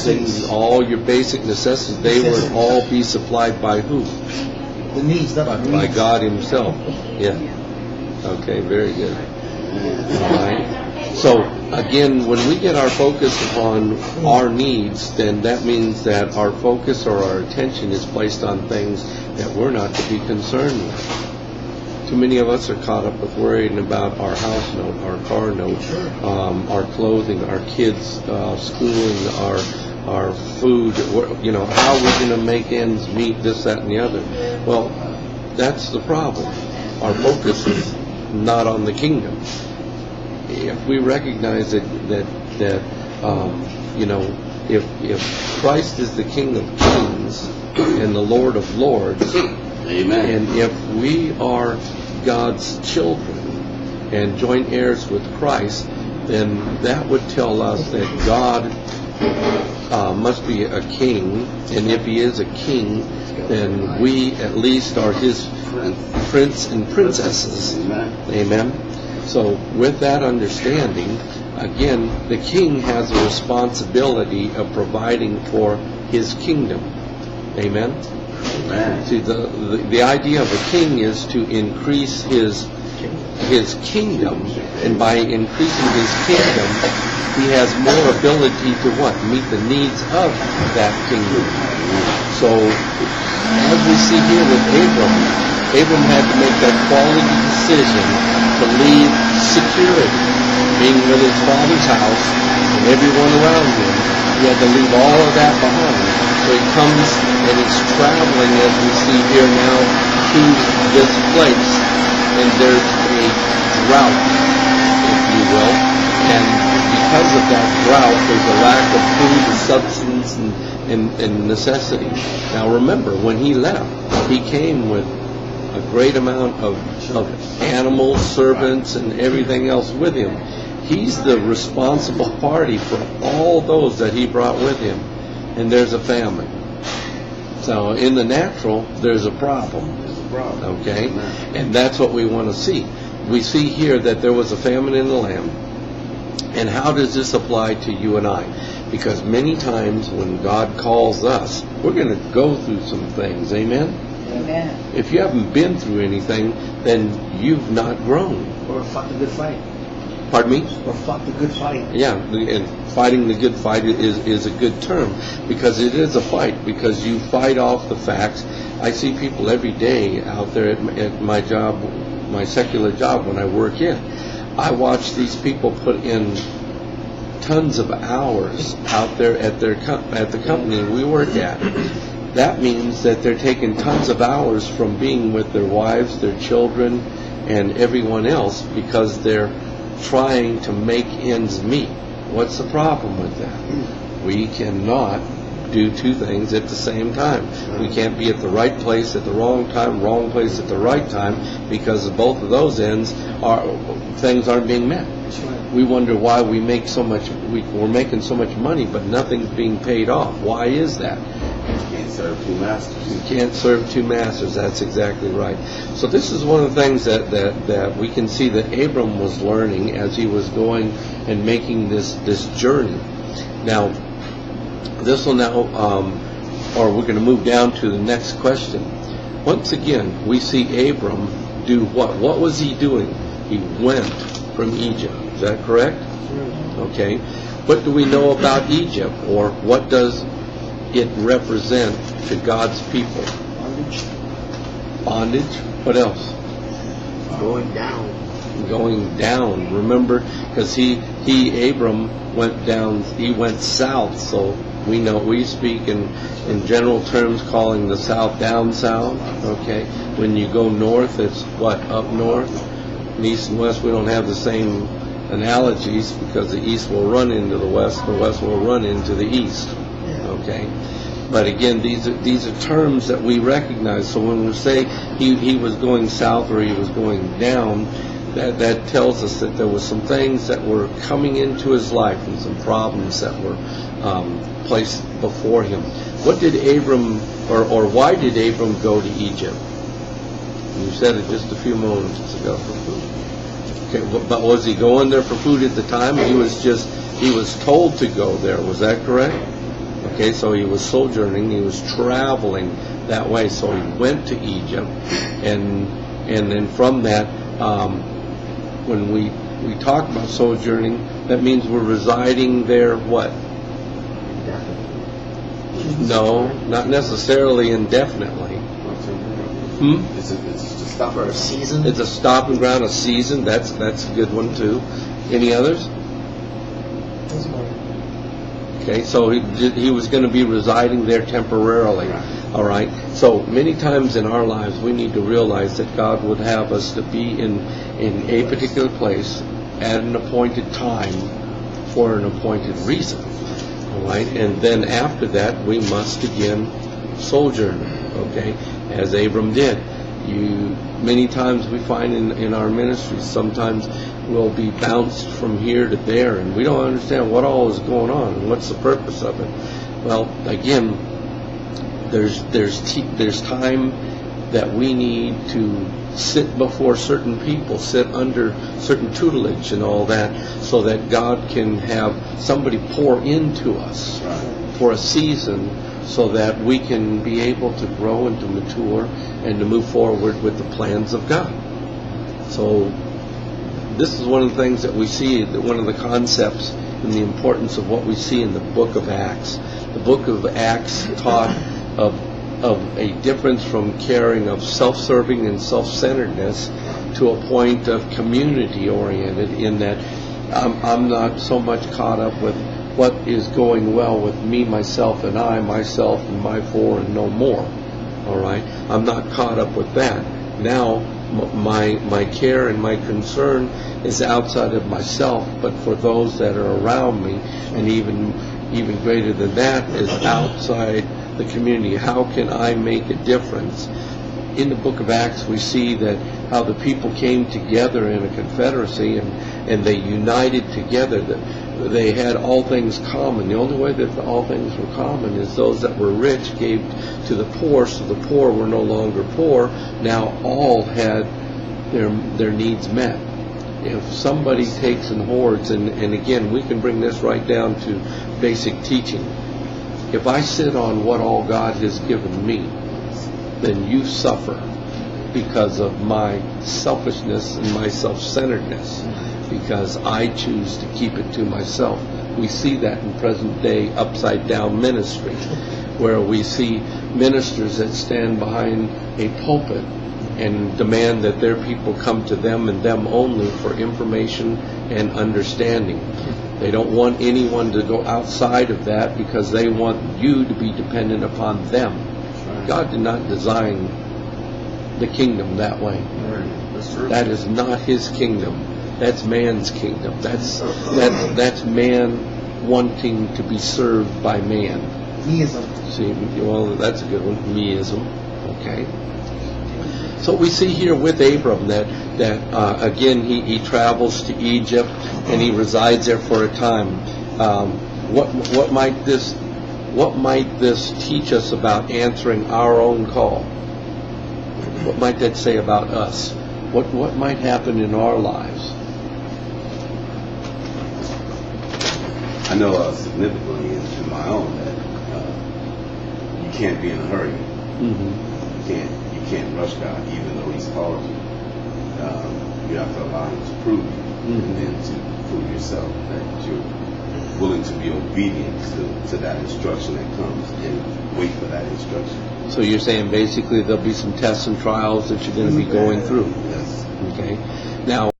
Things, all your basic necessities, they would all be supplied by who? The needs, by God Himself. Yeah. Okay, very good. All right. So again, when we get our focus upon our needs, then that means that our focus or our attention is placed on things that we're not to be concerned with. Too many of us are caught up with worrying about our house note, our car note, our clothing, our kids' schooling, our food. How we're going to make ends meet, this, that, and the other. Well, that's the problem. Our focus is not on the kingdom. If we recognize that if Christ is the King of Kings and the Lord of Lords, Amen. And if we are God's children and joint heirs with Christ, then that would tell us that God must be a king, and if He is a king, then we at least are His prince and princesses. Amen. So with that understanding, again, the king has a responsibility of providing for his kingdom. Amen. See, the idea of a king is to increase his kingdom, and by increasing his kingdom, he has more ability to what? Meet the needs of that kingdom. So, as we see here with Abram had to make that quality decision to leave security, being with his father's house and everyone around him. He had to leave all of that behind. So he comes and he's traveling, as we see here now, to this place. And there's a drought, if you will. And because of that drought, there's a lack of food, substance, and necessity. Now remember, when he left, he came with a great amount of animals, servants, and everything else with him. He's the responsible party for all those that he brought with him. And there's a famine. So in the natural, there's a problem. Okay? And that's what we want to see. We see here that there was a famine in the land. And how does this apply to you and I? Because many times when God calls us, we're going to go through some things. Amen? Amen. If you haven't been through anything, then you've not grown. Or fought the good fight. Pardon me? Or fought the good fight. Yeah, and fighting the good fight is a good term, because it is a fight, because you fight off the facts. I see people every day out there at my job, my secular job when I work in. I watch these people put in tons of hours out there at the company we work at. That means that they're taking tons of hours from being with their wives, their children, and everyone else, because they're trying to make ends meet. What's the problem with that? We cannot do two things at the same time. We can't be at the right place at the wrong time, wrong place at the right time, because both of those ends things aren't being met. We wonder why we make so much. We're making so much money, but nothing's being paid off. Why is that? Can't serve two masters. You can't serve two masters. That's exactly right. So this is one of the things that we can see that Abram was learning as he was going and making this journey. Now, this will now, or we're going to move down to the next question. Once again, we see Abram do what? What was he doing? He went from Egypt. Is that correct? Okay. What do we know about Egypt, or what does it represent to God's people? Bondage. Bondage. What else? Going down. Going down. Remember, because Abram went down. He went south. So we speak in general terms, calling the south down south. Okay. When you go north, it's what? Up north. And east and west, we don't have the same analogies, because the east will run into the west will run into the east. Okay, but again, these are terms that we recognize. So when we say he was going south or he was going down, that tells us that there was some things that were coming into his life and some problems that were placed before him. What did Abram, or why did Abram go to Egypt? You said it just a few moments ago. For food. Okay, but was he going there for food at the time? He was told to go there. Was that correct? Okay, so he was sojourning, he was traveling that way. So he went to Egypt, and then from that, when we talk about sojourning, that means we're residing there. What? No, not necessarily indefinitely. It's just a stop For a season? It's a stopping ground, a season. That's a good one too. Any others? Okay, so he was going to be residing there temporarily. All right. So many times in our lives, we need to realize that God would have us to be in a particular place at an appointed time for an appointed reason. All right. And then after that, we must again sojourn. Okay, as Abram did. Many times we find in our ministries, sometimes we'll be bounced from here to there, and we don't understand what all is going on and what's the purpose of it. Well, again, there's time that we need to sit before certain people, sit under certain tutelage and all that, so that God can have somebody pour into us for a season, so that we can be able to grow and to mature and to move forward with the plans of God. So this is one of the things that we see, one of the concepts and the importance of what we see in the book of Acts. The book of Acts taught of a difference from caring of self-serving and self-centeredness to a point of community-oriented, in that I'm not so much caught up with what is going well with me, myself, and I, myself, and my four, and no more. All right? I'm not caught up with that. Now, my care and my concern is outside of myself, but for those that are around me, and even greater than that is outside the community. How can I make a difference? In the book of Acts, we see that how the people came together in a confederacy, and they united together. That they had all things common. The only way that all things were common is those that were rich gave to the poor, so the poor were no longer poor. Now all had their needs met. If somebody takes and hoards, and again, we can bring this right down to basic teaching. If I sit on what all God has given me, then you suffer because of my selfishness and my self-centeredness, because I choose to keep it to myself. We see that in present day upside down ministry, where we see ministers that stand behind a pulpit and demand that their people come to them and them only for information and understanding. They don't want anyone to go outside of that, because they want you to be dependent upon them. God did not design the kingdom that way. That is not His kingdom. That's man's kingdom. That's man wanting to be served by man. Meism. See, well, that's a good one. Meism. Okay. So we see here with Abram that again he travels to Egypt and he resides there for a time. What might this teach us about answering our own call? What might that say about us? What might happen in our lives? I know significantly in my own that you can't be in a hurry. Mm-hmm. You can't rush God, even though He's called you. You have to allow Him to prove you, and then to prove yourself that you're willing to be obedient to that instruction that comes, and wait for that instruction. So you're saying basically there'll be some tests and trials that you're going to be going through. Yes. Okay. Now,